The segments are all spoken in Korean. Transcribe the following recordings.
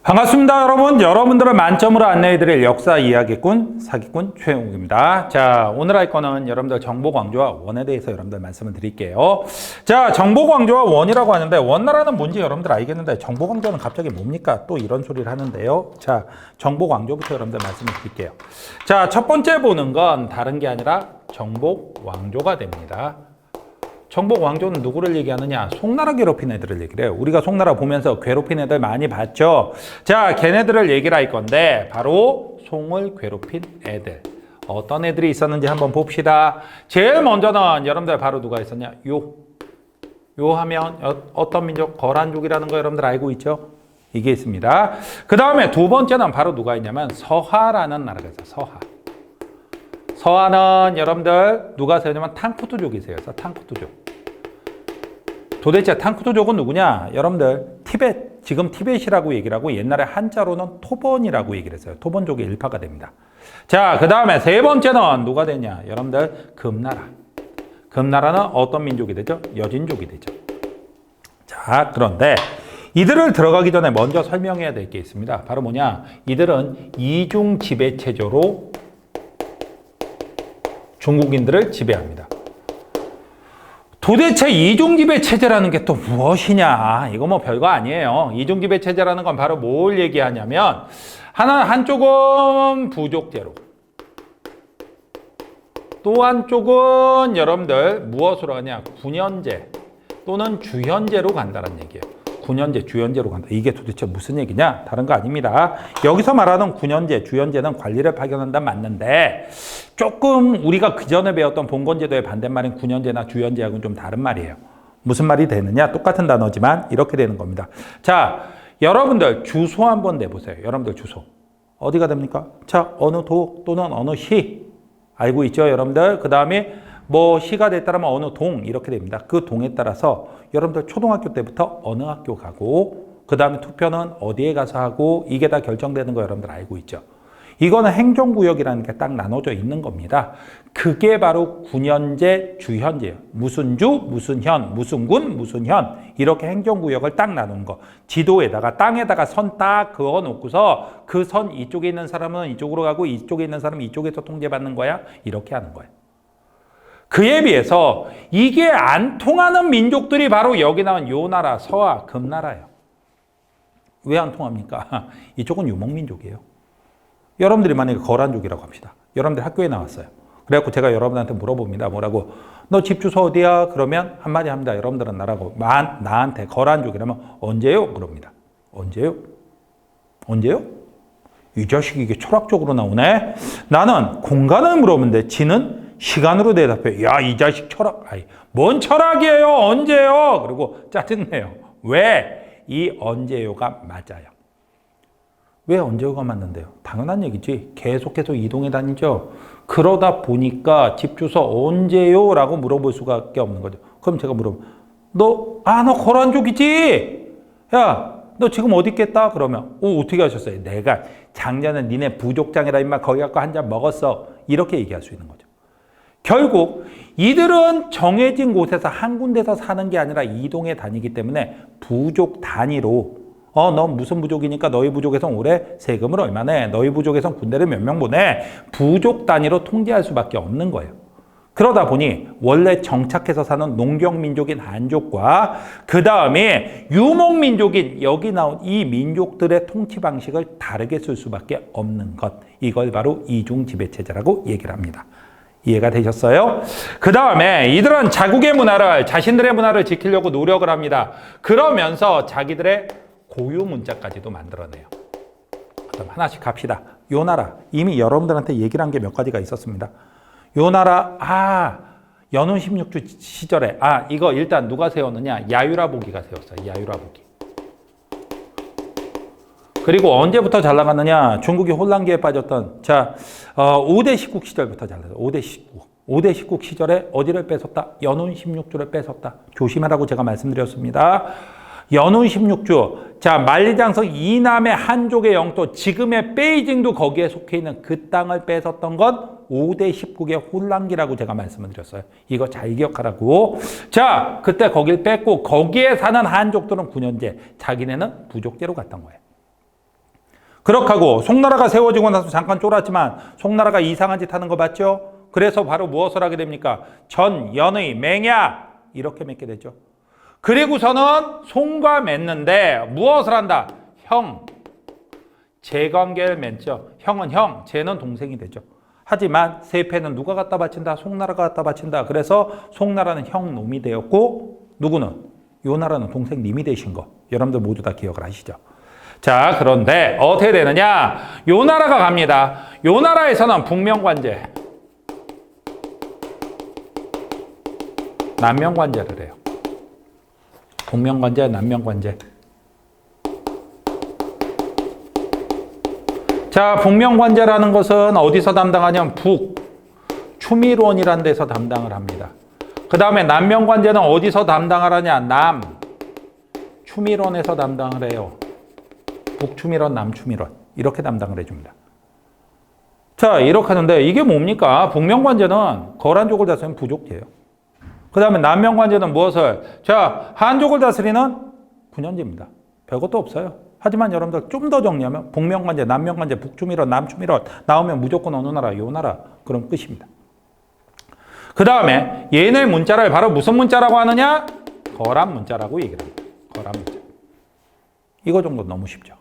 반갑습니다, 여러분. 여러분들을 만점으로 안내해드릴 역사 이야기꾼, 사기꾼 최영욱입니다. 자, 오늘 할 거는 여러분들 정보광조와 원에 대해서 여러분들 말씀을 드릴게요. 자, 정보광조와 원이라고 하는데 원나라는 뭔지 여러분들 알겠는데 정보광조는 갑자기 뭡니까? 또 이런 소리를 하는데요. 자, 정보광조부터 여러분들 말씀을 드릴게요. 자, 첫 번째 보는 건 다른 게 아니라 정보왕조가 됩니다. 정보왕조는 누구를 얘기하느냐? 송나라 괴롭힌 애들을 얘기를 해요. 우리가 송나라 보면서 괴롭힌 애들 많이 봤죠? 자, 걔네들을 얘기를 할 건데 바로 송을 괴롭힌 애들. 어떤 애들이 있었는지 한번 봅시다. 제일 먼저는 여러분들 바로 누가 있었냐? 요 하면 어떤 민족? 거란족이라는 거 여러분들 알고 있죠? 이게 있습니다. 그 다음에 두 번째는 바로 누가 있냐면 서하라는 나라가 있어요. 서하는 여러분들 누가 세우냐면 탕쿠투족이세요. 탕쿠투족. 도대체 탕쿠투족은 누구냐? 여러분들 티벳, 지금 티벳이라고 얘기를 하고 옛날에 한자로는 토번이라고 얘기를 했어요. 토번족의 일파가 됩니다. 자, 그 다음에 세 번째는 누가 되냐? 여러분들 금나라. 금나라는 어떤 민족이 되죠? 여진족이 되죠. 자, 그런데 이들을 들어가기 전에 먼저 설명해야 될 게 있습니다. 바로 뭐냐? 이들은 이중 지배 체제로 중국인들을 지배합니다. 도대체 이중지배 체제라는 게 또 무엇이냐? 이거 뭐 별거 아니에요. 이중지배 체제라는 건 바로 뭘 얘기하냐면 한쪽은 부족제로 또 한쪽은 여러분들 무엇으로 하냐? 군현제 또는 주현제로 간다는 얘기예요. 군현제, 주현제로 간다. 이게 도대체 무슨 얘기냐? 다른 거 아닙니다. 여기서 말하는 군현제, 주현제는 관리를 파견한다 맞는데 조금 우리가 그 전에 배웠던 봉건제도의 반대말인 군현제나 주현제하고는 좀 다른 말이에요. 무슨 말이 되느냐? 똑같은 단어지만 이렇게 되는 겁니다. 자, 여러분들 주소 한번 내보세요. 여러분들 주소. 어디가 됩니까? 자, 어느 도 또는 어느 시. 알고 있죠, 여러분들? 그 다음에 뭐 시가 됐다면 어느 동 이렇게 됩니다. 그 동에 따라서 여러분들 초등학교 때부터 어느 학교 가고 그 다음에 투표는 어디에 가서 하고 이게 다 결정되는 거 여러분들 알고 있죠. 이거는 행정구역이라는 게 딱 나눠져 있는 겁니다. 그게 바로 군현제, 주현제예요. 무슨 주, 무슨 현, 무슨 군, 무슨 현 이렇게 행정구역을 딱 나누는 거. 지도에다가 땅에다가 선 딱 그어 놓고서 그 선 이쪽에 있는 사람은 이쪽으로 가고 이쪽에 있는 사람은 이쪽에서 통제받는 거야. 이렇게 하는 거예요. 그에 비해서 이게 안 통하는 민족들이 바로 여기 나온 요 나라, 서하, 금나라예요. 왜 안 통합니까? 이쪽은 유목민족이에요. 여러분들이 만약에 거란족이라고 합시다. 여러분들 학교에 나왔어요. 그래갖고 제가 여러분한테 물어봅니다. 뭐라고? 너 집 주소 어디야? 그러면 한마디 합니다. 여러분들은 나한테 거란족이라면 언제요? 그럽니다. 언제요? 이 자식이 이게 철학적으로 나오네? 나는 공간을 물어보는데 지는 시간으로 대답해. 야, 이 자식 철학. 뭔 철학이에요? 언제요? 그리고 짜증내요. 왜? 이 언제요가 맞아요. 왜 언제요가 맞는데요? 당연한 얘기지. 계속해서 이동해 다니죠. 그러다 보니까 집 주소 언제요? 라고 물어볼 수밖에 없는 거죠. 그럼 제가 물어보면 너 거란족이지? 야, 너 지금 어디 있겠다? 그러면 어떻게 하셨어요? 내가 작년에 니네 부족장이라 임마 거기 갖고 한 잔 먹었어. 이렇게 얘기할 수 있는 거죠. 결국 이들은 정해진 곳에서 한 군데서 사는 게 아니라 이동해 다니기 때문에 부족 단위로 너 무슨 부족이니까 너희 부족에선 올해 세금을 얼마 내? 너희 부족에선 군대를 몇 명 보내? 부족 단위로 통제할 수밖에 없는 거예요. 그러다 보니 원래 정착해서 사는 농경민족인 한족과 그 다음에 유목민족인 여기 나온 이 민족들의 통치 방식을 다르게 쓸 수밖에 없는 것. 이걸 바로 이중지배체제라고 얘기를 합니다. 이해가 되셨어요? 그 다음에 이들은 자신들의 문화를 지키려고 노력을 합니다. 그러면서 자기들의 고유 문자까지도 만들어내요. 그럼 하나씩 갑시다. 요 나라 이미 여러분들한테 얘기를 한 게 몇 가지가 있었습니다. 요 나라 연운 16주 시절에 이거 일단 누가 세웠느냐? 야유라보기가 세웠어요. 야유라보기. 그리고 언제부터 잘 나갔느냐? 중국이 혼란기에 빠졌던 5대 십국 시절부터 잘 나갔어요. 5대 십국 시절에 어디를 뺏었다? 연운 16주를 뺏었다. 조심하라고 제가 말씀드렸습니다. 연운 16주. 자, 만리장성 이남의 한족의 영토, 지금의 베이징도 거기에 속해 있는 그 땅을 뺏었던 건 5대 19개 혼란기라고 제가 말씀을 드렸어요. 이거 잘 기억하라고. 자, 그때 거길 뺏고 거기에 사는 한족들은 9년제, 자기네는 부족제로 갔던 거예요. 그렇게 하고 송나라가 세워지고 나서 잠깐 쫄았지만 송나라가 이상한 짓 하는 거 봤죠? 그래서 바로 무엇을 하게 됩니까? 전, 연의, 맹야 이렇게 맺게 되죠. 그리고서는 송과 맺는데 무엇을 한다? 형, 제관계를 맺죠. 형은 형, 쟤는 동생이 되죠. 하지만 세패는 누가 갖다 바친다? 송나라가 갖다 바친다. 그래서 송나라는 형 놈이 되었고 누구는? 요나라는 동생 님이 되신 거. 여러분들 모두 다 기억을 하시죠. 자, 그런데 어떻게 되느냐? 요나라가 갑니다. 요나라에서는 북명관제, 남명관제를 해요. 북명관제, 남명관제. 자, 북명관제라는 것은 어디서 담당하냐면 북, 추밀원이라는 데서 담당을 합니다. 그 다음에 남명관제는 어디서 담당을 하냐? 남, 추밀원에서 담당을 해요. 북추밀원, 남추밀원 이렇게 담당을 해줍니다. 자, 이렇게 하는데 이게 뭡니까? 북명관제는 거란족을 다스리는 부족제예요. 그 다음에 남명관제는 무엇을? 자, 한족을 다스리는 군현제입니다. 별것도 없어요. 하지만 여러분들 좀 더 정리하면 북명관제, 남명관제, 북추밀원, 남추밀원 나오면 무조건 어느 나라? 요 나라. 그럼 끝입니다. 그 다음에 얘네 문자를 바로 무슨 문자라고 하느냐? 거란 문자라고 얘기를 합니다. 거란 문자. 이거 정도 너무 쉽죠.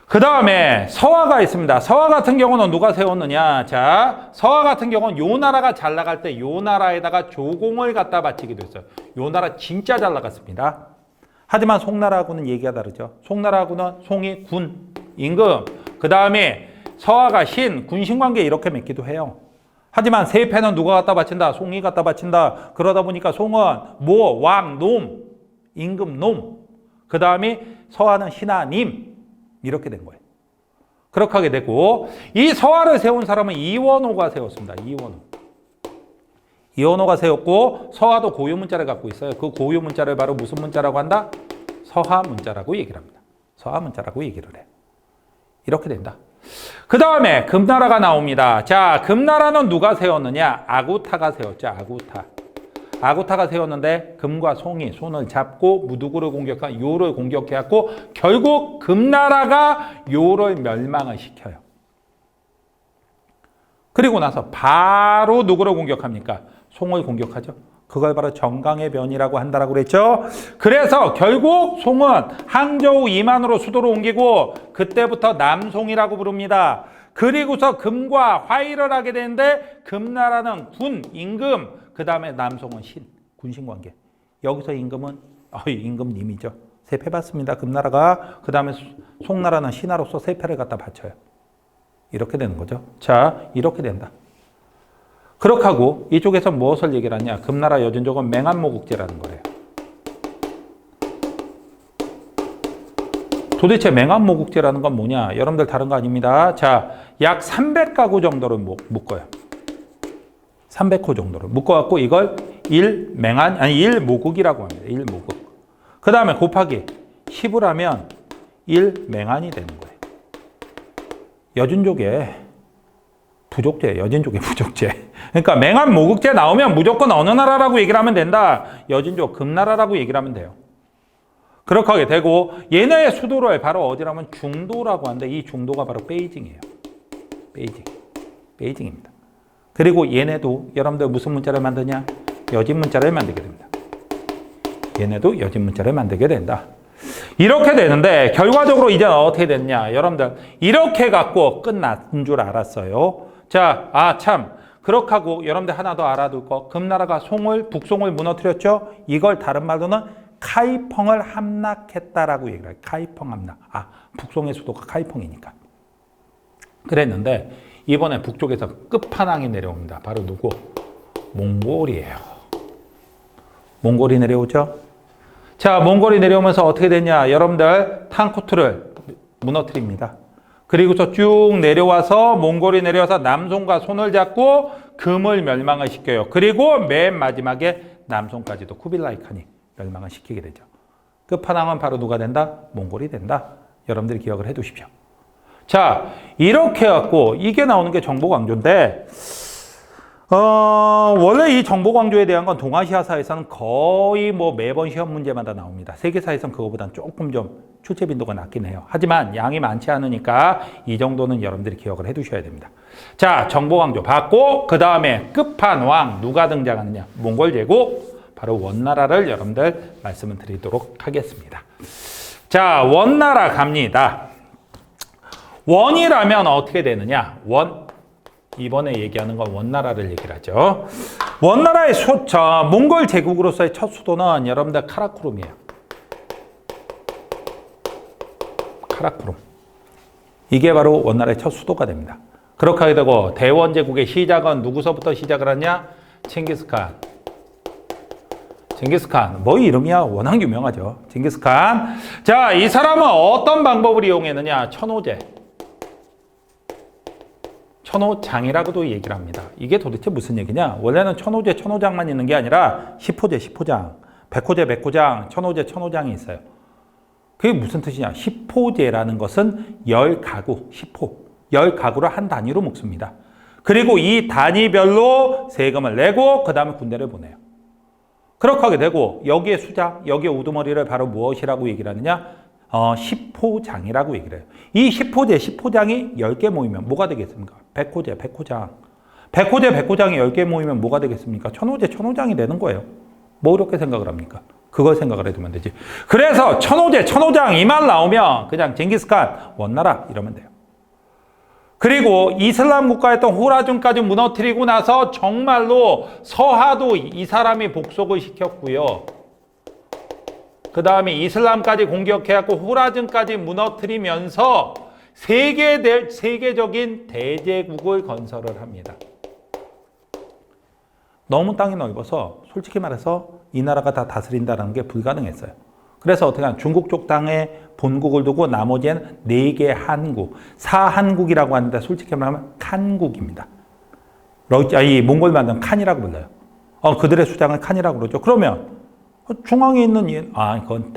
그 다음에 서화가 있습니다. 서화 같은 경우는 누가 세웠느냐? 자, 서화 같은 경우는 요 나라가 잘 나갈 때 요 나라에다가 조공을 갖다 바치기도 했어요. 요 나라 진짜 잘 나갔습니다. 하지만 송나라하고는 얘기가 다르죠. 송나라하고는 송이 군, 임금, 그 다음에 서화가 신, 군신관계 이렇게 맺기도 해요. 하지만 세패는 누가 갖다 바친다? 송이 갖다 바친다. 그러다 보니까 송은 모, 왕, 놈, 임금, 놈, 그 다음에 서화는 신하님 이렇게 된 거예요. 그렇게 하게 되고 이 서화를 세운 사람은 이원호가 세웠습니다. 이원호가 세웠고 서화도 고유 문자를 갖고 있어요. 그 고유 문자를 바로 무슨 문자라고 한다? 서화 문자라고 얘기를 합니다. 서화 문자라고 얘기를 해요. 이렇게 된다. 그 다음에 금나라가 나옵니다. 자, 금나라는 누가 세웠느냐? 아구타가 세웠죠. 아구타가 세웠는데 금과 송이 손을 잡고 무두구를 공격한 요를 공격해갖고 결국 금나라가 요를 멸망을 시켜요. 그리고 나서 바로 누구를 공격합니까? 송을 공격하죠. 그걸 바로 정강의 변이라고 한다라고 그랬죠. 그래서 결국 송은 항저우 이만으로 수도로 옮기고 그때부터 남송이라고 부릅니다. 그리고서 금과 화의를 하게 되는데 금나라는 군, 임금, 그 다음에 남송은 신, 군신관계. 여기서 임금은 임금님이죠. 세패 받습니다. 금나라가. 그 다음에 송나라는 신하로서 세패를 갖다 바쳐요. 이렇게 되는 거죠. 자, 이렇게 된다. 그렇게 하고 이쪽에서 무엇을 얘기를 하냐? 금나라 여진족은 맹한모국제라는 거예요. 도대체 맹한모국제라는 건 뭐냐? 여러분들 다른 거 아닙니다. 자, 약 300가구 정도를 묶어요. 300호 정도를 묶어갖고 이걸 일모국이라고 합니다. 일모국. 그 다음에 곱하기 10을 하면 일맹한이 되는 거예요. 여진족의 부족제, 여진족의 부족제. 그러니까 맹한모국제 나오면 무조건 어느 나라라고 얘기를 하면 된다. 여진족, 금나라라고 얘기를 하면 돼요. 그렇게 하게 되고 얘네의 수도를 바로 어디라면 중도라고 하는데 이 중도가 바로 베이징이에요. 베이징입니다. 그리고 얘네도 여러분들 무슨 문자를 만드냐? 여진 문자를 만들게 됩니다. 얘네도 여진 문자를 만들게 된다. 이렇게 되는데 결과적으로 이제 어떻게 됐냐? 여러분들 이렇게 갖고 끝난 줄 알았어요. 자, 참 그렇게 하고 여러분들 하나 더 알아둘 거. 금나라가 북송을 무너뜨렸죠? 이걸 다른 말로는 카이펑을 함락했다라고 얘기를 해요. 카이펑 함락. 북송의 수도가 카이펑이니까. 그랬는데 이번에 북쪽에서 끝판왕이 내려옵니다. 바로 누구? 몽골이에요. 몽골이 내려오죠? 자, 몽골이 내려오면서 어떻게 됐냐? 여러분들 탕코트를 무너뜨립니다. 그리고서 쭉 내려와서 몽골이 내려와서 남송과 손을 잡고 금을 멸망을 시켜요. 그리고 맨 마지막에 남송까지도 쿠빌라이 칸이 멸망을 시키게 되죠. 끝판왕은 바로 누가 된다? 몽골이 된다. 여러분들이 기억을 해 두십시오. 자, 이렇게 해갖고 이게 나오는 게 정보강조인데 원래 이 정보강조에 대한 건 동아시아사에서는 거의 뭐 매번 시험 문제마다 나옵니다. 세계사에서는 그거보다는 조금 좀 출제 빈도가 낮긴 해요. 하지만 양이 많지 않으니까 이 정도는 여러분들이 기억을 해 두셔야 됩니다. 자, 정보강조 받고 그 다음에 끝판왕 누가 등장하느냐? 몽골 제국, 바로 원나라를 여러분들 말씀을 드리도록 하겠습니다. 자, 원나라 갑니다. 원이라면 어떻게 되느냐? 원. 이번에 얘기하는 건 원나라를 얘기를 하죠. 원나라의 몽골 제국으로서의 첫 수도는 여러분들 카라쿠룸이에요. 카라쿠룸. 이게 바로 원나라의 첫 수도가 됩니다. 그렇게 하게 되고 대원 제국의 시작은 누구서부터 시작을 하냐? 칭기스칸. 징기스칸. 뭐 이름이야? 워낙 유명하죠. 징기스칸. 자, 이 사람은 어떤 방법을 이용했느냐? 천호제. 천호장이라고도 얘기를 합니다. 이게 도대체 무슨 얘기냐? 원래는 천호제, 천호장만 있는 게 아니라 십호제, 십호장, 백호제, 백호장, 천호제, 천호장이 있어요. 그게 무슨 뜻이냐? 십호제라는 것은 10가구, 10호. 10가구를 한 단위로 묶습니다. 그리고 이 단위별로 세금을 내고 그 다음에 군대를 보내요. 그렇게 하게 되고 여기에 수장, 여기에 우두머리를 바로 무엇이라고 얘기를 하느냐? 십호장이라고 얘기를 해요. 이 십호제, 십호장이 10개 모이면 뭐가 되겠습니까? 백호제, 백호장. 백호제, 백호장이 10개 모이면 뭐가 되겠습니까? 천호제, 천호장이 되는 거예요. 뭐 이렇게 생각을 합니까? 그걸 생각을 해두면 되지. 그래서 천호제, 천호장 이 말 나오면 그냥 징기스칸, 원나라 이러면 돼요. 그리고 이슬람 국가였던 호라준까지 무너뜨리고 나서 정말로 서하도 이 사람이 복속을 시켰고요. 그 다음에 이슬람까지 공격해갖고 호라준까지 무너뜨리면서 세계적인 대제국을 건설을 합니다. 너무 땅이 넓어서 솔직히 말해서 이 나라가 다 다스린다는 게 불가능했어요. 그래서 어떻게 하면 중국 쪽 땅에 본국을 두고 나머지는 4개 한국, 사한국이라고 하는데 솔직히 말하면 칸국입니다. 이 몽골 만든 칸이라고 불러요. 그들의 수장은 칸이라고 그러죠. 그러면 중앙에 있는 그건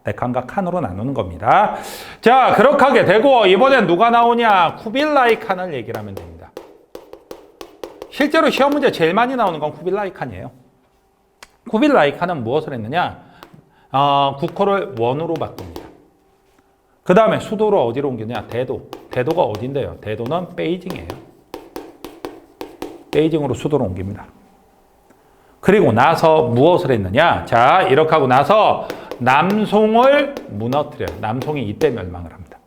데칸과 칸으로 나누는 겁니다. 자, 그렇게 하게 되고 이번엔 누가 나오냐? 쿠빌라이 칸을 얘기를 하면 됩니다. 실제로 시험 문제 제일 많이 나오는 건 쿠빌라이 칸이에요. 쿠빌라이 칸은 무엇을 했느냐? 국호를 원으로 바꿉니다. 그 다음에 수도를 어디로 옮기냐? 대도. 대도가 어딘데요? 대도는 베이징이에요. 베이징으로 수도를 옮깁니다. 그리고 나서 무엇을 했느냐? 자, 이렇게 하고 나서 남송을 무너뜨려요. 남송이 이때 멸망을 합니다.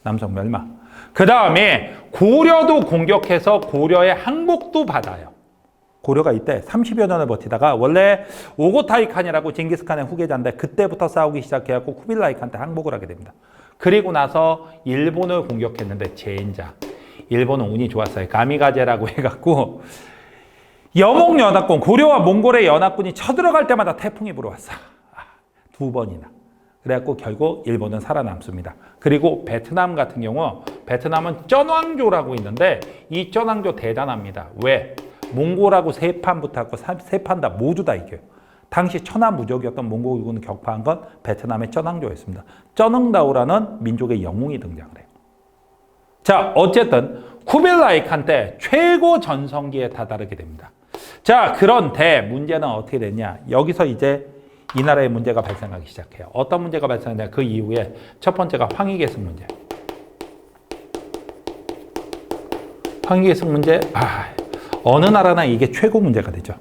남송 멸망. 그 다음에 고려도 공격해서 고려의 항복도 받아요. 고려가 이때 30여 년을 버티다가 원래 오고타이 칸이라고 징기스칸의 후계자인데 그때부터 싸우기 시작해갖고 쿠빌라이 칸한테 항복을 하게 됩니다. 그리고 나서 일본을 공격했는데 젠장. 일본은 운이 좋았어요. 가미가제라고 해갖고 여몽연합군, 고려와 몽골의 연합군이 쳐들어갈 때마다 태풍이 불어왔어. 2번이나. 그래갖고 결국 일본은 살아남습니다. 그리고 베트남 같은 경우 베트남은 쩐왕조라고 있는데 이 쩐왕조 대단합니다. 왜? 몽골하고 3판 붙었고 3판 다 모두 다 이겨요. 당시 천하무적이었던 몽골군을 격파한 건 베트남의 쩐왕조였습니다. 쩌능다오라는 민족의 영웅이 등장을 해요. 자, 어쨌든 쿠빌라이 칸 때 최고 전성기에 다다르게 됩니다. 자, 그런데 문제는 어떻게 됐냐? 여기서 이제 이 나라의 문제가 발생하기 시작해요. 어떤 문제가 발생하냐? 그 이후에 첫 번째가 황희계승 문제. 황희계승 문제, 어느 나라나 이게 최고 문제가 되죠.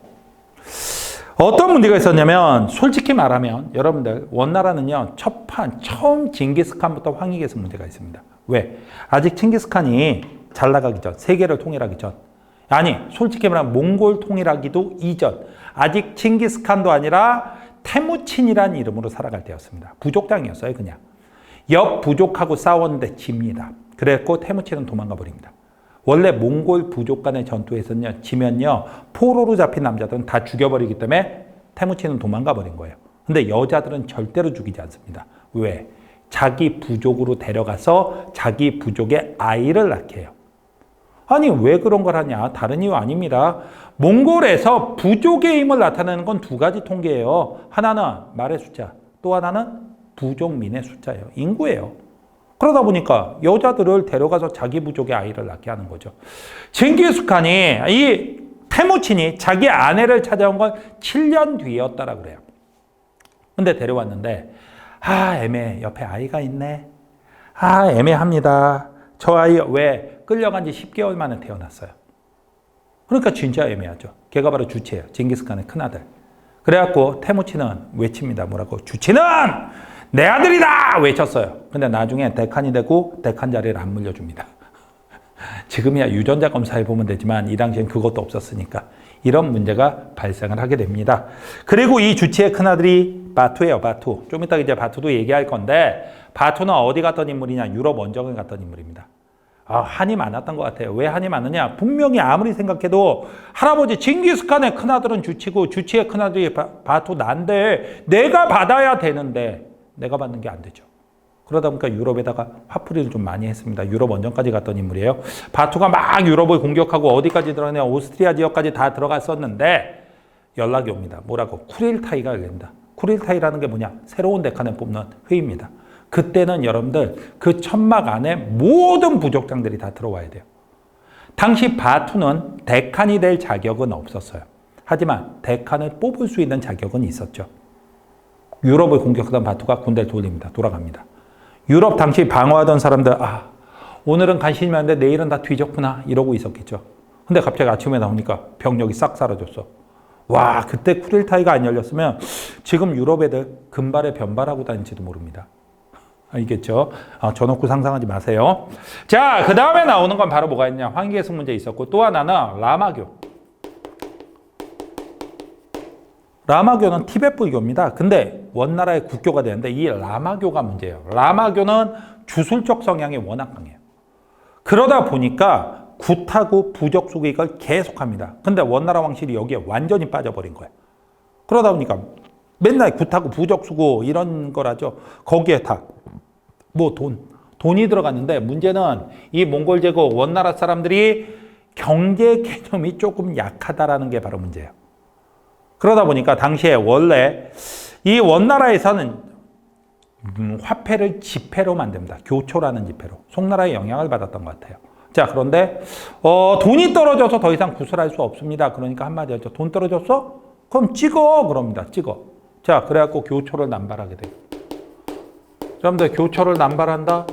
어떤 문제가 있었냐면 솔직히 말하면 여러분들 원나라는요 처음 징기스칸부터 황희계승 문제가 있습니다. 왜? 아직 칭기스칸이 잘 나가기 전, 세계를 통일하기 전, 아니 솔직히 말하면 몽골 통일하기도 이전, 아직 칭기스칸도 아니라 태무친이라는 이름으로 살아갈 때였습니다. 부족장이었어요. 그냥 옆 부족하고 싸웠는데 집니다. 그랬고 태무친은 도망가 버립니다. 원래 몽골 부족 간의 전투에서는요, 지면요, 포로로 잡힌 남자들은 다 죽여버리기 때문에 태무친은 도망가 버린 거예요. 근데 여자들은 절대로 죽이지 않습니다. 왜? 자기 부족으로 데려가서 자기 부족의 아이를 낳게 해요. 아니 왜 그런 걸 하냐? 다른 이유 아닙니다. 몽골에서 부족의 힘을 나타내는 건 두 가지 통계예요. 하나는 말의 숫자, 또 하나는 부족민의 숫자예요. 인구예요. 그러다 보니까 여자들을 데려가서 자기 부족의 아이를 낳게 하는 거죠. 징기스칸이 이 태무친이 자기 아내를 찾아온 건 7년 뒤였다라 그래요. 근데 데려왔는데 애매해. 옆에 아이가 있네. 애매합니다. 저 아이 왜 끌려간 지 10개월 만에 태어났어요. 그러니까 진짜 애매하죠. 걔가 바로 주치예요. 징기스칸의 큰아들. 그래갖고 태무친은 외칩니다. 뭐라고? 주치는 내 아들이다! 외쳤어요. 근데 나중에 대칸이 되고 대칸 자리를 안 물려줍니다. 지금이야 유전자 검사해 보면 되지만 이 당시엔 그것도 없었으니까 이런 문제가 발생을 하게 됩니다. 그리고 이 주치의 큰아들이 바투예요. 바투. 좀 이따 이제 바투도 얘기할 건데 바투는 어디 갔던 인물이냐? 유럽 원정을 갔던 인물입니다. 한이 많았던 것 같아요. 왜 한이 많으냐? 분명히 아무리 생각해도 할아버지 징기스칸의 큰아들은 주치고 주치의 큰아들이 바투 난데 내가 받아야 되는데 내가 받는 게 안 되죠. 그러다 보니까 유럽에다가 화풀이를 좀 많이 했습니다. 유럽 원정까지 갔던 인물이에요. 바투가 막 유럽을 공격하고 어디까지 들어가냐? 오스트리아 지역까지 다 들어갔었는데 연락이 옵니다. 뭐라고? 쿠릴타이가 열린다. 쿠릴타이라는 게 뭐냐? 새로운 대칸을 뽑는 회의입니다. 그때는 여러분들 그 천막 안에 모든 부족장들이 다 들어와야 돼요. 당시 바투는 대칸이 될 자격은 없었어요. 하지만 대칸을 뽑을 수 있는 자격은 있었죠. 유럽을 공격하던 바투가 군대를 돌립니다. 돌아갑니다. 유럽 당시 방어하던 사람들 오늘은 간신히 하는데 내일은 다 뒤졌구나 이러고 있었겠죠. 근데 갑자기 아침에 나오니까 병력이 싹 사라졌어. 와, 그때 쿠릴타이가 안 열렸으면 지금 유럽 애들 금발에 변발하고 다닐지도 모릅니다. 알겠죠? 저놓고 상상하지 마세요. 자, 그 다음에 나오는 건 바로 뭐가 있냐? 황계성 문제 있었고 또 하나는 라마교. 라마교는 티베트 불교입니다. 근데 원나라의 국교가 되는데 이 라마교가 문제예요. 라마교는 주술적 성향이 워낙 강해요. 그러다 보니까 굿하고 부적 속에 이걸 계속합니다. 근데 원나라 왕실이 여기에 완전히 빠져버린 거예요. 그러다 보니까 맨날 굿하고 부적 쓰고 이런 거라죠. 거기에 다 뭐 돈이 들어갔는데 문제는 이 몽골 제국 원나라 사람들이 경제 개념이 조금 약하다라는 게 바로 문제예요. 그러다 보니까 당시에 원래 이 원나라에서는 화폐를 지폐로 만듭니다. 교초라는 지폐로. 송나라의 영향을 받았던 것 같아요. 자, 그런데 돈이 떨어져서 더 이상 구슬할 수 없습니다. 그러니까 한마디 하죠. 돈 떨어졌어? 그럼 찍어. 그럽니다. 찍어. 자, 그래갖고 교초를 남발하게 돼요. 여러분들 교초를 남발한다?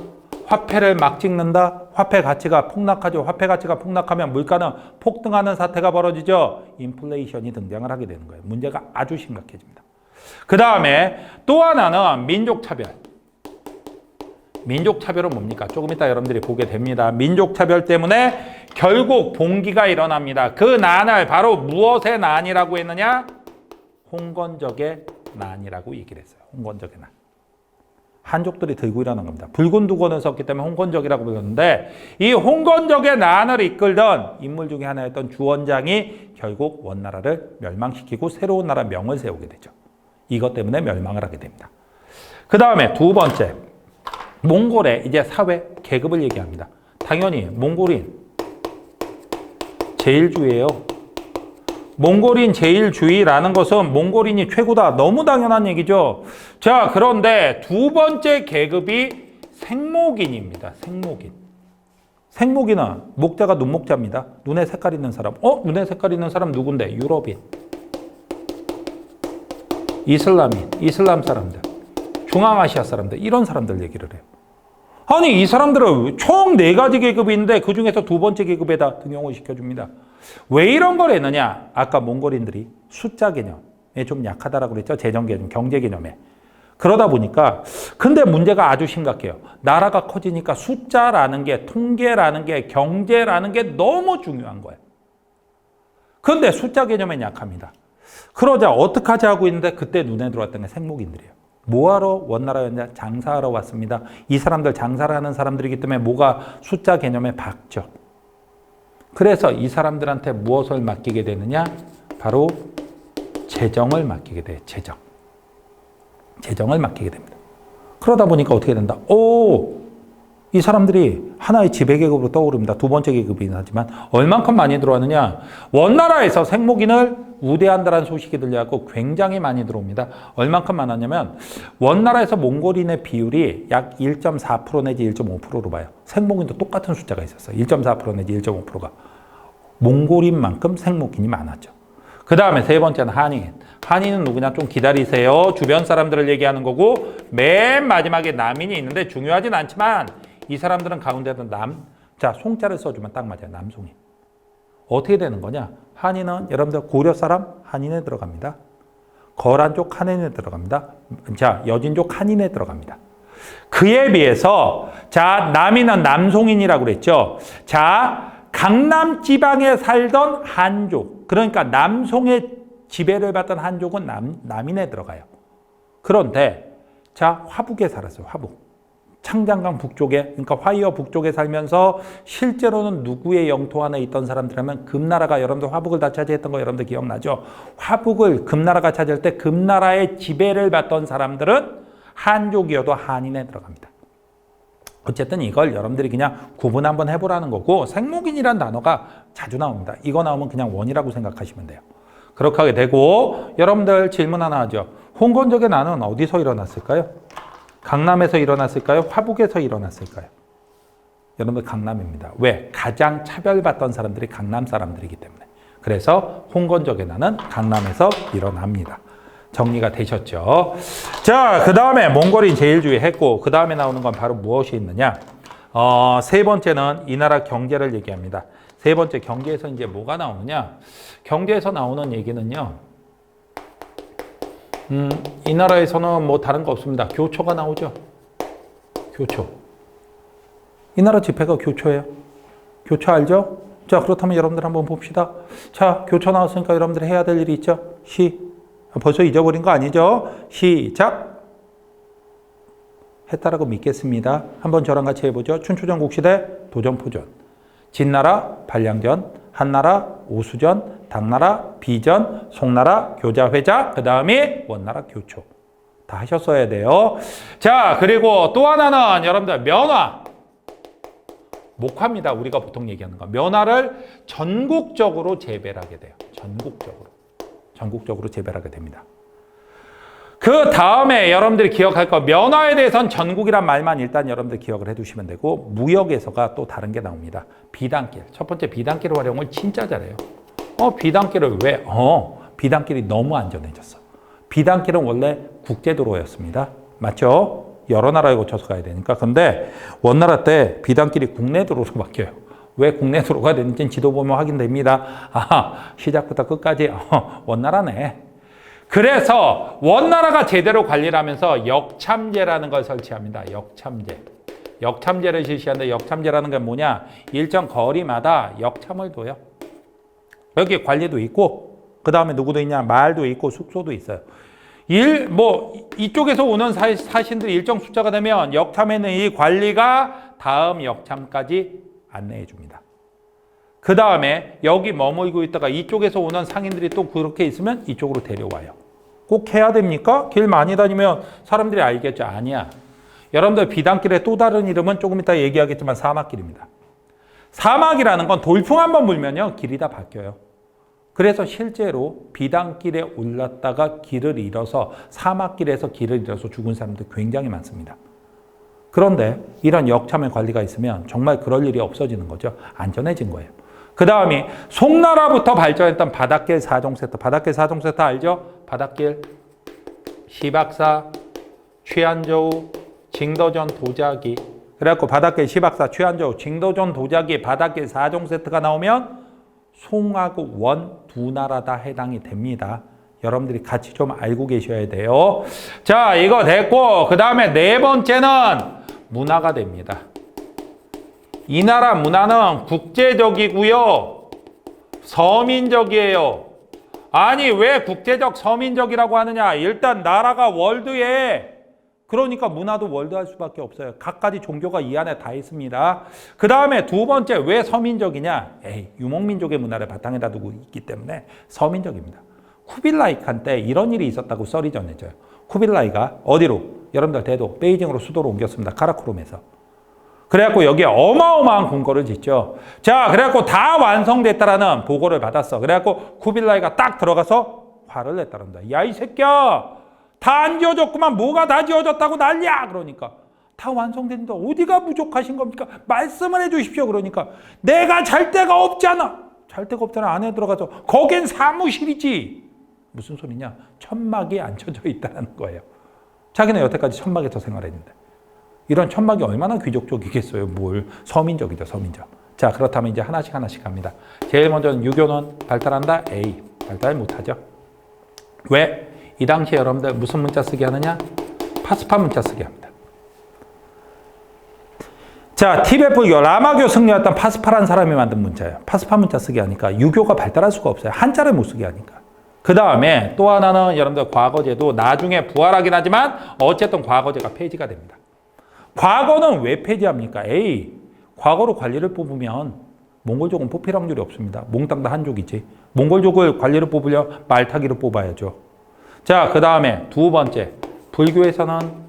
화폐를 막 찍는다? 화폐 가치가 폭락하죠. 화폐 가치가 폭락하면 물가는 폭등하는 사태가 벌어지죠. 인플레이션이 등장을 하게 되는 거예요. 문제가 아주 심각해집니다. 그 다음에 또 하나는 민족차별. 민족차별은 뭡니까? 조금 이따 여러분들이 보게 됩니다. 민족차별 때문에 결국 봉기가 일어납니다. 그 난을 바로 무엇의 난이라고 했느냐? 홍건적의 난이라고 얘기를 했어요. 홍건적의 난. 한족들이 들고 일어난 겁니다. 붉은 두건을 썼기 때문에 홍건적이라고 불렀는데 이 홍건적의 난을 이끌던 인물 중에 하나였던 주원장이 결국 원나라를 멸망시키고 새로운 나라 명을 세우게 되죠. 이것 때문에 멸망을 하게 됩니다. 그 다음에 두 번째, 몽골의 이제 사회 계급을 얘기합니다. 당연히 몽골인 제일주의예요. 몽골인 제일주의라는 것은 몽골인이 최고다. 너무 당연한 얘기죠. 자, 그런데 두 번째 계급이 생목인입니다. 생목인. 생목인은 목자가 눈목자입니다. 눈에 색깔 있는 사람. 눈에 색깔 있는 사람 누군데? 유럽인. 이슬람인. 이슬람 사람들. 중앙아시아 사람들. 이런 사람들 얘기를 해요. 아니, 이 사람들은 총 4가지 계급이 있는데 그 중에서 두 번째 계급에다 등용을 시켜줍니다. 왜 이런 걸 했느냐? 아까 몽골인들이 숫자 개념에 좀 약하다라고 그랬죠. 재정 개념, 경제 개념에. 그러다 보니까 근데 문제가 아주 심각해요. 나라가 커지니까 숫자라는 게, 통계라는 게, 경제라는 게 너무 중요한 거예요. 그런데 숫자 개념엔 약합니다. 그러자 어떻게 하지 하고 있는데 그때 눈에 들어왔던 게 생목인들이에요. 뭐하러 원나라에 장사하러 왔습니다. 이 사람들 장사를 하는 사람들이기 때문에 뭐가 숫자 개념에 박죠. 그래서 이 사람들한테 무엇을 맡기게 되느냐? 바로 재정을 맡기게 돼요. 재정을 맡기게 됩니다. 그러다 보니까 어떻게 된다? 이 사람들이 하나의 지배계급으로 떠오릅니다. 두 번째 계급이긴 하지만 얼만큼 많이 들어왔느냐. 원나라에서 생목인을 우대한다는 소식이 들려갖고 굉장히 많이 들어옵니다. 얼만큼 많았냐면 원나라에서 몽골인의 비율이 약 1.4% 내지 1.5%로 봐요. 생목인도 똑같은 숫자가 있었어요. 1.4% 내지 1.5%가. 몽골인만큼 생목인이 많았죠. 그 다음에 세 번째는 한인. 한인은 누구냐? 좀 기다리세요. 주변 사람들을 얘기하는 거고 맨 마지막에 남인이 있는데 중요하진 않지만 이 사람들은 가운데도 자, 송자를 써주면 딱 맞아요. 남송인. 어떻게 되는 거냐? 한인은 여러분들 고려 사람 한인에 들어갑니다. 거란족 한인에 들어갑니다. 자, 여진족 한인에 들어갑니다. 그에 비해서 자, 남인은 남송인이라고 그랬죠. 자, 강남 지방에 살던 한족, 그러니까 남송의 지배를 받던 한족은 남인에 들어가요. 그런데 자, 화북에 살았어요. 화북. 창장강 북쪽에, 그러니까 화이어 북쪽에 살면서 실제로는 누구의 영토 안에 있던 사람들이라면 금나라가, 여러분들 화북을 다 차지했던 거 여러분들 기억나죠? 화북을 금나라가 차지할 때 금나라의 지배를 받던 사람들은 한족이어도 한인에 들어갑니다. 어쨌든 이걸 여러분들이 그냥 구분 한번 해보라는 거고, 생목인이란 단어가 자주 나옵니다. 이거 나오면 그냥 원이라고 생각하시면 돼요. 그렇게 하게 되고, 여러분들 질문 하나 하죠. 홍건적의 난은 어디서 일어났을까요? 강남에서 일어났을까요? 화북에서 일어났을까요? 여러분들 강남입니다. 왜? 가장 차별받던 사람들이 강남 사람들이기 때문에. 그래서 홍건적의 난은 강남에서 일어납니다. 정리가 되셨죠? 자, 그 다음에 몽골인 제일주의 했고, 그 다음에 나오는 건 바로 무엇이 있느냐? 세 번째는 이 나라 경제를 얘기합니다. 세 번째 경제에서 이제 뭐가 나오느냐? 경제에서 나오는 얘기는요. 이 나라에서는 뭐 다른 거 없습니다. 교초가 나오죠. 교초. 이 나라 지폐가 교초예요. 교초 알죠? 자, 그렇다면 여러분들 한번 봅시다. 자, 교초 나왔으니까 여러분들이 해야 될 일이 있죠. 벌써 잊어버린 거 아니죠? 시작. 했다라고 믿겠습니다. 한번 저랑 같이 해보죠. 춘추전국시대 도전포전. 진나라 반량전, 한나라 오수전, 당나라 비전, 송나라 교자회자, 그 다음에 원나라 교초. 다 하셨어야 돼요. 자, 그리고 또 하나는 여러분들 면화. 목화입니다. 우리가 보통 얘기하는 거. 면화를 전국적으로 재배를 하게 돼요. 전국적으로 재배를 하게 됩니다. 그 다음에 여러분들이 기억할 거, 면화에 대해서는 전국이란 말만 일단 여러분들 기억을 해두시면 되고, 무역에서가 또 다른 게 나옵니다. 비단길. 첫 번째 비단길 활용을 진짜 잘해요. 비단길을 왜? 비단길이 너무 안전해졌어. 비단길은 원래 국제도로였습니다. 맞죠? 여러 나라에 거쳐서 가야 되니까. 근데 원나라 때 비단길이 국내도로로 바뀌어요. 왜 국내도로가 됐는지는 지도 보면 확인됩니다. 시작부터 끝까지 원나라네. 그래서 원나라가 제대로 관리를 하면서 역참제라는 걸 설치합니다. 역참제를 실시하는데, 역참제라는 게 뭐냐? 일정 거리마다 역참을 둬요. 여기 관리도 있고, 그 다음에 누구도 있냐? 말도 있고, 숙소도 있어요. 이쪽에서 오는 사신들이 일정 숫자가 되면 역참에는 이 관리가 다음 역참까지 안내해 줍니다. 그 다음에 여기 머물고 있다가 이쪽에서 오는 상인들이 또 그렇게 있으면 이쪽으로 데려와요. 꼭 해야 됩니까? 길 많이 다니면 사람들이 알겠죠? 아니야. 여러분들 비단길의 또 다른 이름은 조금 이따 얘기하겠지만 사막길입니다. 사막이라는 건 돌풍 한번 불면요, 길이 다 바뀌어요. 그래서 실제로 비단길에 올랐다가 길을 잃어서, 사막길에서 길을 잃어서 죽은 사람들 굉장히 많습니다. 그런데 이런 역참의 관리가 있으면 정말 그럴 일이 없어지는 거죠. 안전해진 거예요. 그 다음이 송나라부터 발전했던 바닷길 4종 세트. 바닷길 4종 세트 알죠? 바닷길, 시박사, 취안저우, 징도전, 도자기. 그래갖고 바닷길, 시박사, 취안저우, 징도전, 도자기, 바닷길 4종 세트가 나오면 송하고 원 두 나라 다 해당이 됩니다. 여러분들이 같이 좀 알고 계셔야 돼요. 자, 이거 됐고, 그 다음에 네 번째는 문화가 됩니다. 이 나라 문화는 국제적이고요, 서민적이에요. 아니, 왜 국제적 서민적이라고 하느냐? 일단 나라가 월드에, 그러니까 문화도 월드할 수밖에 없어요. 각가지 종교가 이 안에 다 있습니다. 그 다음에 두 번째, 왜 서민적이냐? 유목민족의 문화를 바탕에다 두고 있기 때문에 서민적입니다. 쿠빌라이 칸 때 이런 일이 있었다고 썰이 전해져요. 쿠빌라이가 어디로? 여러분들 대도 베이징으로 수도로 옮겼습니다. 카라코름에서. 그래갖고 여기에 어마어마한 궁궐을 짓죠. 자, 그래갖고 다 완성됐다라는 보고를 받았어. 그래갖고 쿠빌라이가 딱 들어가서 화를 냈다란다. 야, 이 새끼야! 다 안 지어졌구만. 뭐가 다 지어졌다고 난리야! 그러니까. 다 완성됐는데 어디가 부족하신 겁니까? 말씀을 해 주십시오. 그러니까. 내가 잘 데가 없잖아. 잘 데가 없잖아. 안에 들어가서. 거긴 사무실이지. 무슨 소리냐? 천막이 안 쳐져 있다는 거예요. 자기는 여태까지 천막에서 생활했는데. 이런 천막이 얼마나 귀족적이겠어요. 뭘. 서민적이죠. 서민적. 자, 그렇다면 이제 하나씩 갑니다. 제일 먼저는 유교는 발달한다? A. 발달 못하죠. 왜? 이 당시에 여러분들 무슨 문자 쓰기 하느냐? 파스파 문자 쓰기 합니다. 자, 티베트 불교 라마교 승려였던 파스파라는 사람이 만든 문자예요. 파스파 문자 쓰기 하니까 유교가 발달할 수가 없어요. 한자를 못 쓰게 하니까. 그 다음에 또 하나는 여러분들 과거제도 나중에 부활하긴 하지만 어쨌든 과거제가 폐지가 됩니다. 과거는 왜 폐지합니까? A. 과거로 관리를 뽑으면 몽골족은 뽑힐 확률이 없습니다. 몽땅 다 한족이지. 몽골족을 관리를 뽑으려 말타기를 뽑아야죠. 자, 그 다음에 두 번째. 불교에서는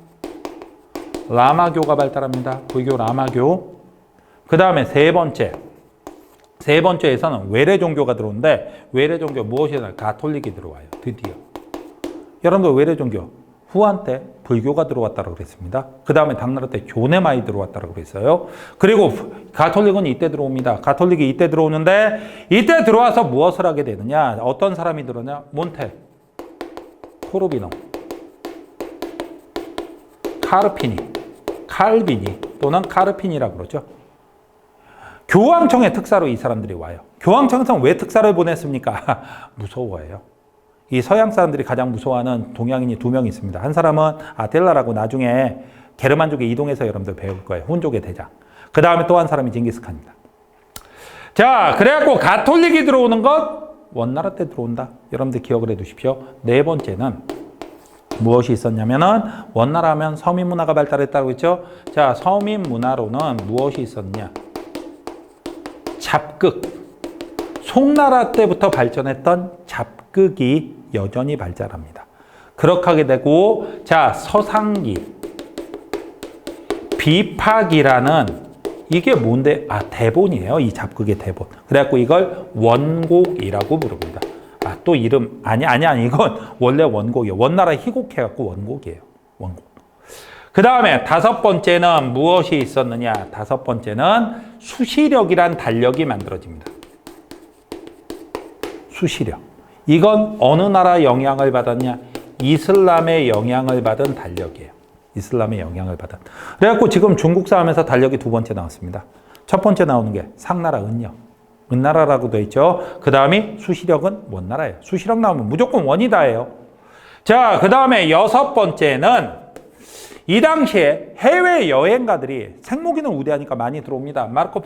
라마교가 발달합니다. 불교 라마교. 그 다음에 세 번째에서는 외래 종교가 들어오는데 외래 종교 무엇이냐? 가톨릭이 들어와요. 드디어. 여러분들 외래 종교. 후한 때 불교가 들어왔다고 그랬습니다. 그 다음에 당나라 때 교내마이 들어왔다고 그랬어요. 그리고 가톨릭은 이때 들어옵니다. 가톨릭이 이때 들어오는데 이때 들어와서 무엇을 하게 되느냐? 어떤 사람이 들어오냐? 몬테, 코르비노, 칼비니 또는 카르피니라고 그러죠. 교황청의 특사로 이 사람들이 와요. 교황청에서는 왜 특사를 보냈습니까? 무서워해요. 이 서양 사람들이 가장 무서워하는 동양인이 두 명 있습니다. 한 사람은 아텔라라고 나중에 게르만족에 이동해서 여러분들 배울 거예요. 훈족의 대장. 그 다음에 또 한 사람이 징기스칸입니다. 자, 그래갖고 가톨릭이 들어오는 것 원나라 때 들어온다. 여러분들 기억을 해두십시오. 네 번째는 무엇이 있었냐면은 원나라 하면 서민 문화가 발달했다고 했죠. 자, 서민 문화로는 무엇이 있었냐? 잡극. 송나라 때부터 발전했던 잡극이 여전히 발달합니다. 그렇게 하게 되고, 자, 서상기, 비파기라는 이게 뭔데? 아, 대본이에요. 이 잡극의 대본. 그래갖고 이걸 원곡이라고 부릅니다. 아, 또 이름, 아니, 이건 원래 원곡이에요. 원나라 희곡해갖고 원곡이에요. 원곡. 그 다음에 다섯 번째는 무엇이 있었느냐? 다섯 번째는 수시력이란 달력이 만들어집니다. 수시력. 이건 어느 나라 영향을 받았냐? 이슬람의 영향을 받은 달력이에요. 이슬람의 영향을 받은. 그래갖고 지금 중국 싸움에서 달력이 두 번째 나왔습니다. 첫 번째 나오는 게 상나라 은력. 은나라라고 되어 있죠. 그 다음이 수시력은 원나라예요. 수시력 나오면 무조건 원이다예요. 자, 그 다음에 여섯 번째는 이 당시에 해외 여행가들이 생모기능 우대하니까 많이 들어옵니다. 마르코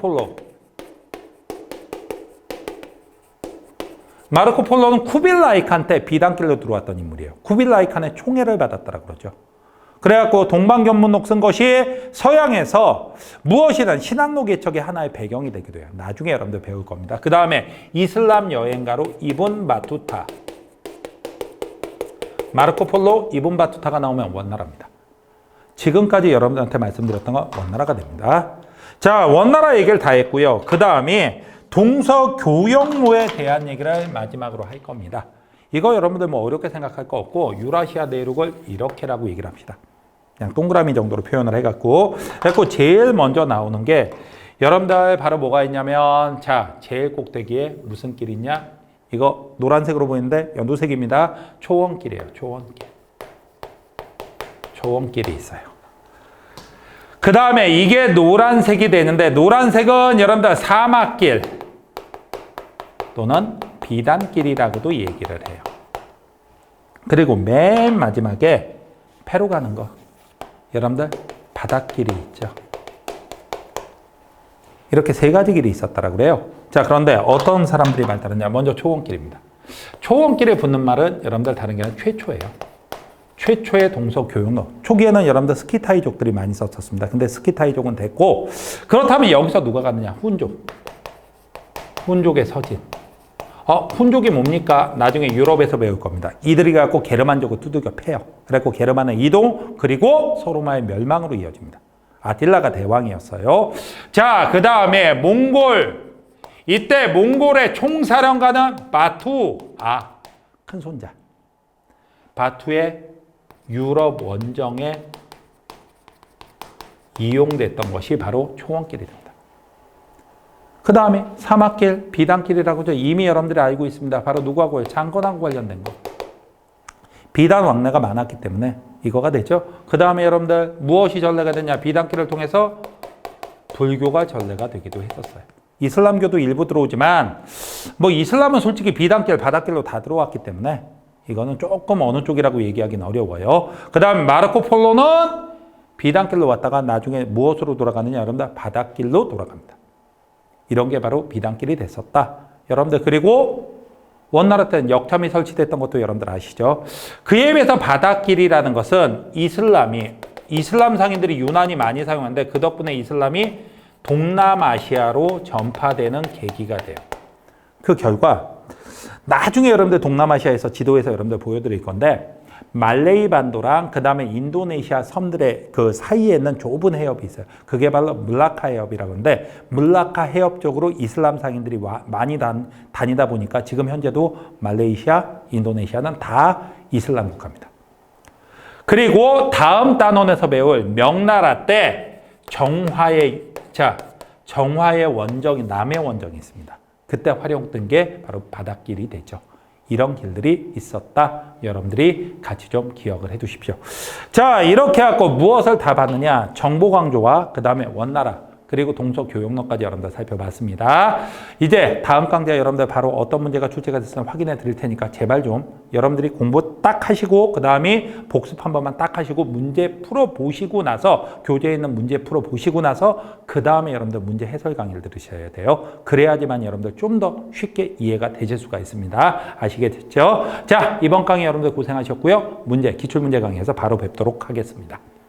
폴로는 쿠빌라이칸한테 비단길로 들어왔던 인물이에요. 쿠빌라이칸의 총애를 받았다라고 그러죠. 그래갖고 동방견문록 쓴 것이 서양에서 무엇이든 신학로 개척의 하나의 배경이 되기도 해요. 나중에 여러분들 배울 겁니다. 그 다음에 이슬람 여행가로 이븐 바투타. 마르코 폴로, 이븐 바투타가 나오면 원나라입니다. 지금까지 여러분들한테 말씀드렸던 건 원나라가 됩니다. 자, 원나라 얘기를 다 했고요. 그 다음에 동서교역로에 대한 얘기를 마지막으로 할 겁니다. 이거 여러분들 뭐 어렵게 생각할 거 없고 유라시아 내륙을 이렇게라고 얘기를 합시다. 그냥 동그라미 정도로 표현을 해갖고 제일 먼저 나오는 게 여러분들 바로 뭐가 있냐면 자, 제일 꼭대기에 무슨 길이 있냐? 이거 노란색으로 보이는데 연두색입니다. 초원길이에요. 초원길. 초원길이 있어요. 그 다음에 이게 노란색이 되는데 노란색은 여러분들 사막길 또는 비단길이라고도 얘기를 해요. 그리고 맨 마지막에 페루 가는 거 여러분들 바닷길이 있죠. 이렇게 세 가지 길이 있었다라고 그래요. 자, 그런데 어떤 사람들이 발달했냐? 먼저 초원길입니다. 초원길에 붙는 말은 여러분들 다른 게 아니라 최초예요. 최초의 동서교역로. 초기에는 여러분들 스키타이족들이 많이 썼었습니다. 근데 스키타이족은 됐고, 그렇다면 여기서 누가 갔느냐? 훈족. 훈족의 서진. 훈족이 뭡니까? 나중에 유럽에서 배울 겁니다. 이들이 갖고 게르만족을 두들겨 패요. 그래갖고 게르만의 이동, 그리고 소로마의 멸망으로 이어집니다. 아틸라가 대왕이었어요. 자, 그 다음에 몽골. 이때 몽골의 총사령관은 바투. 큰 손자. 바투의 유럽 원정에 이용됐던 것이 바로 초원길이 됩니다. 그 다음에 사막길, 비단길이라고 이미 여러분들이 알고 있습니다. 바로 누구하고요? 장건하고 관련된 거. 비단 왕래가 많았기 때문에 이거가 되죠. 그 다음에 여러분들 무엇이 전래가 됐냐? 비단길을 통해서 불교가 전래가 되기도 했었어요. 이슬람교도 일부 들어오지만 뭐 이슬람은 솔직히 비단길, 바닷길로 다 들어왔기 때문에 이거는 조금 어느 쪽이라고 얘기하기는 어려워요. 그 다음에 마르코 폴로는 비단길로 왔다가 나중에 무엇으로 돌아가느냐? 여러분들 바닷길로 돌아갑니다. 이런 게 바로 비단길이 됐었다. 여러분들 그리고 원나라 때는 역참이 설치됐던 것도 여러분들 아시죠? 그에 비해서 바닷길이라는 것은 이슬람 상인들이 유난히 많이 사용하는데 그 덕분에 이슬람이 동남아시아로 전파되는 계기가 돼요. 그 결과 나중에 여러분들 동남아시아에서 지도에서 여러분들 보여드릴 건데 말레이 반도랑 그 다음에 인도네시아 섬들의 그 사이에 있는 좁은 해협이 있어요. 그게 바로 물라카 해협이라고 하는데 물라카 해협 쪽으로 이슬람 상인들이 많이 다니다 보니까 지금 현재도 말레이시아, 인도네시아는 다 이슬람 국가입니다. 그리고 다음 단원에서 배울 명나라 때 정화의 원정이 남해 원정이 있습니다. 그때 활용된 게 바로 바닷길이 되죠. 이런 길들이 있었다. 여러분들이 같이 좀 기억을 해 두십시오. 자, 이렇게 하고 무엇을 다 봤느냐? 정보강조와 그 다음에 원나라 그리고 동서교역론까지 여러분들 살펴봤습니다. 이제 다음 강좌 여러분들 바로 어떤 문제가 출제가 됐으면 확인해 드릴 테니까 제발 좀 여러분들이 공부 딱 하시고 그 다음에 복습 한 번만 딱 하시고 문제 풀어보시고 나서 교재에 있는 문제 풀어보시고 나서 그 다음에 여러분들 문제 해설 강의를 들으셔야 돼요. 그래야지만 여러분들 좀 더 쉽게 이해가 되실 수가 있습니다. 아시겠죠? 자, 이번 강의 여러분들 고생하셨고요. 기출문제 강의에서 바로 뵙도록 하겠습니다.